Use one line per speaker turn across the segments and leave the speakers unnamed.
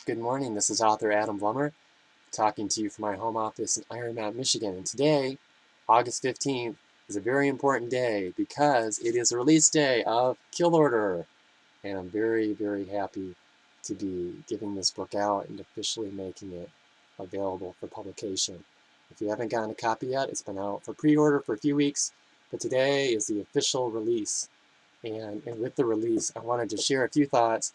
Good morning. This is author Adam Blummer talking to you from my home office in Iron Mountain, Michigan. And today, August 15th, is a very important day because it is the release day of Kill Order. And I'm very, very happy to be giving this book out and officially making it available for publication. If you haven't gotten a copy yet, it's been out for pre-order for a few weeks, but today is the official release. And with the release, I wanted to share a few thoughts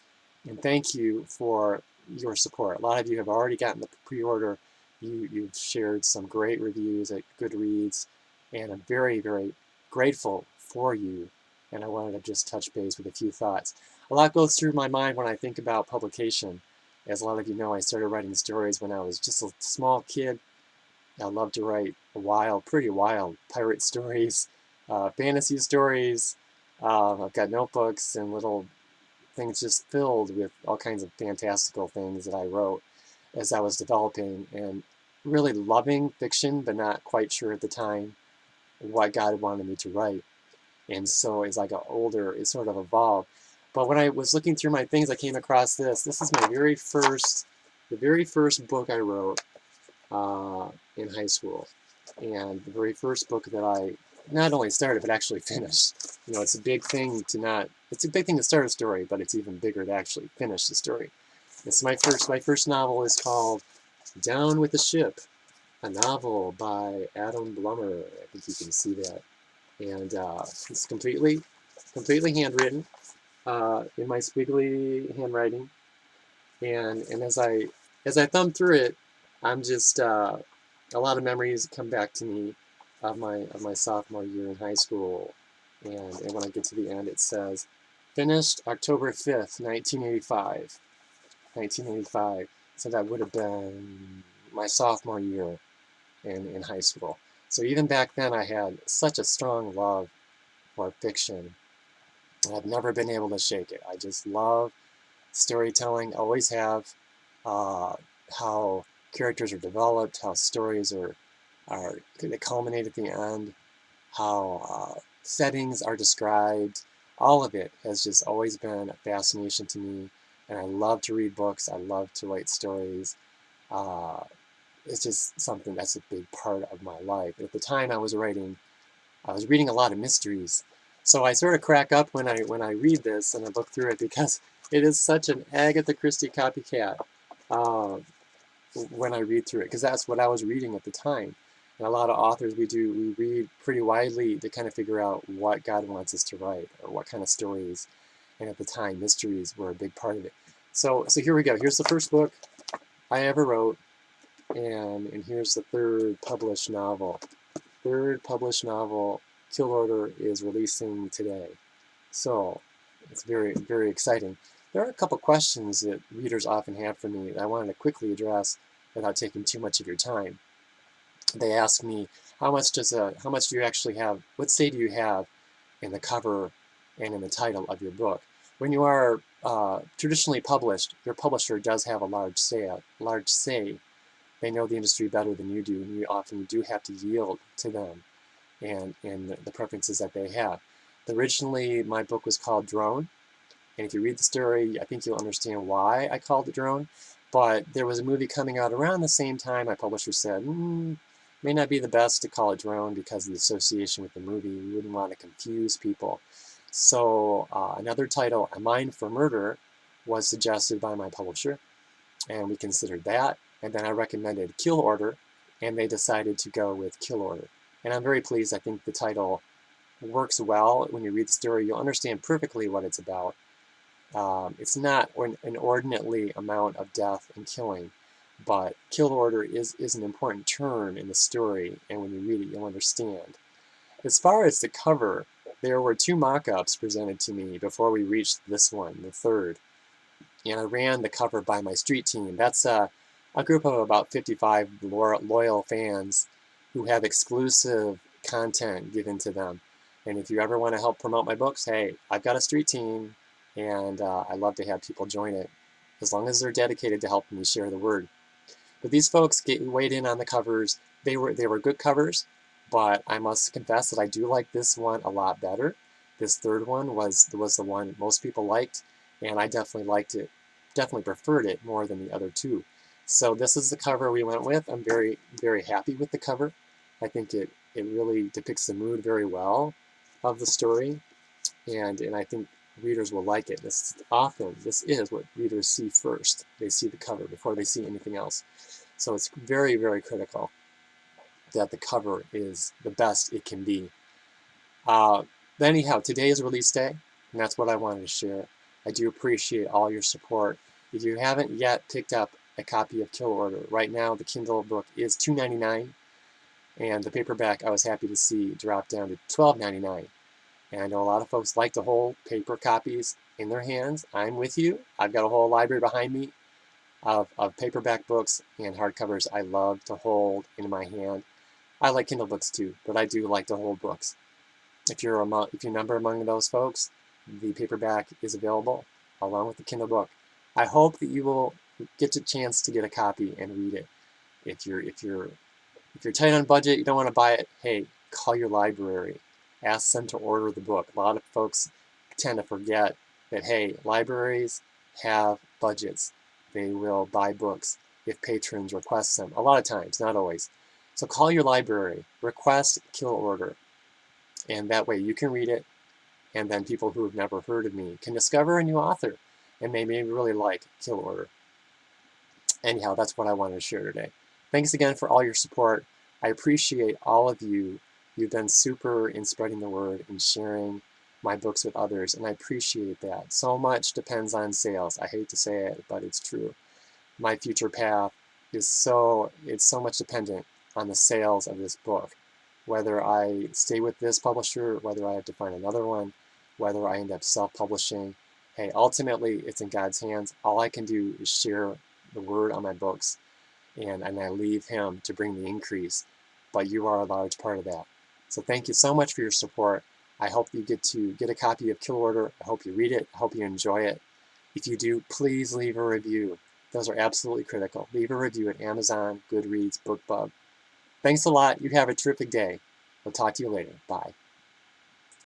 and thank you for your support. A lot of you have already gotten the pre-order. You've shared some great reviews at Goodreads, and I'm very, very grateful for you. And I wanted to just touch base with a few thoughts. A lot goes through my mind when I think about publication. As a lot of you know, I started writing stories when I was just a small kid. I love to write pretty wild pirate stories, fantasy stories. I've got notebooks and little things just filled with all kinds of fantastical things that I wrote as I was developing and really loving fiction, but not quite sure at the time what God wanted me to write. And so as I got older, it sort of evolved. But when I was looking through my things, I came across this. This is the very first book I wrote in high school, and the very first book that I not only started but actually finished. You know, it's a big thing to start a story, but it's even bigger to actually finish the story. And so my first novel is called Down with the Ship, a novel by Adam Blummer. I think you can see that, and it's completely handwritten in my squiggly handwriting. And as I thumb through it, I'm just a lot of memories come back to me of my sophomore year in high school. And when I get to the end, it says, finished October 5th, 1985. 1985. So that would have been my sophomore year in high school. So even back then, I had such a strong love for fiction. And I've never been able to shake it. I just love storytelling, always have. Uh, how characters are developed, how stories they culminate at the end, how settings are described. All of it has just always been a fascination to me, and I love to read books. I love to write stories. Uh, it's just something that's a big part of my life. At the time I was reading a lot of mysteries. So I sort of crack up when I read this and I look through it because it is such an Agatha Christie copycat uh, when I read through it, because that's what I was reading at the time. And a lot of authors, we read pretty widely to kind of figure out what God wants us to write or what kind of stories. And at the time, mysteries were a big part of it. So here we go. Here's the first book I ever wrote, and here's the third published novel. Third published novel, Kill Order, is releasing today. So it's very, very exciting. There are a couple questions that readers often have for me that I wanted to quickly address without taking too much of your time. They ask me, how much do you actually have, what say do you have in the cover and in the title of your book? When you are traditionally published, your publisher does have a large say. They know the industry better than you do, and you do have to yield to them and the preferences that they have. Originally, my book was called Drone, and if you read the story, I think you'll understand why I called it Drone. But there was a movie coming out around the same time. My publisher said, may not be the best to call it Drone because of the association with the movie. We wouldn't want to confuse people. So another title, A Mind for Murder, was suggested by my publisher, and we considered that. And then I recommended Kill Order, and they decided to go with Kill Order. And I'm very pleased. I think the title works well. When you read the story, you'll understand perfectly what it's about. It's not an inordinately amount of death and killing, but Kill Order is an important turn in the story, and when you read it, you'll understand. As far as the cover, there were two mock-ups presented to me before we reached this one, the third, and I ran the cover by my street team. That's a group of about 55 loyal fans who have exclusive content given to them. And if you ever want to help promote my books, hey, I've got a street team, and I love to have people join it, as long as they're dedicated to helping me share the word. But these folks weighed in on the covers. They were good covers, but I must confess that I do like this one a lot better. This third one was the one most people liked, and I definitely liked it definitely preferred it more than the other two. So this is the cover we went with. I'm very, very happy with the cover. I think it really depicts the mood very well of the story, and I think readers will like it. This is what readers see first. They see the cover before they see anything else. So it's very, very critical that the cover is the best it can be. Anyhow, today is release day, and that's what I wanted to share. I do appreciate all your support. If you haven't yet picked up a copy of Kill Order, right now the Kindle book is $2.99, and the paperback I was happy to see drop down to $12.99. And I know a lot of folks like to hold paper copies in their hands. I'm with you. I've got a whole library behind me of paperback books and hardcovers I love to hold in my hand. I like Kindle books too, but I do like to hold books. If you're number among those folks, the paperback is available along with the Kindle book. I hope that you will get a chance to get a copy and read it. If you're tight on budget, you don't want to buy it, hey, call your library. Ask them to order the book. A lot of folks tend to forget that, hey, libraries have budgets. They will buy books if patrons request them. A lot of times, not always. So call your library, request Kill Order, and that way you can read it, and then people who have never heard of me can discover a new author and maybe really like Kill Order. Anyhow, that's what I wanted to share today. Thanks again for all your support. I appreciate all of you. You've been super in spreading the word and sharing my books with others, and I appreciate that. So much depends on sales. I hate to say it, but it's true. My future path is so much dependent on the sales of this book. Whether I stay with this publisher, whether I have to find another one, whether I end up self-publishing. Hey, ultimately, it's in God's hands. All I can do is share the word on my books, and I leave Him to bring the increase. But you are a large part of that. So thank you so much for your support. I hope you get a copy of Kill Order. I hope you read it. I hope you enjoy it. If you do, please leave a review. Those are absolutely critical. Leave a review at Amazon, Goodreads, BookBub. Thanks a lot. You have a terrific day. We'll talk to you later. Bye.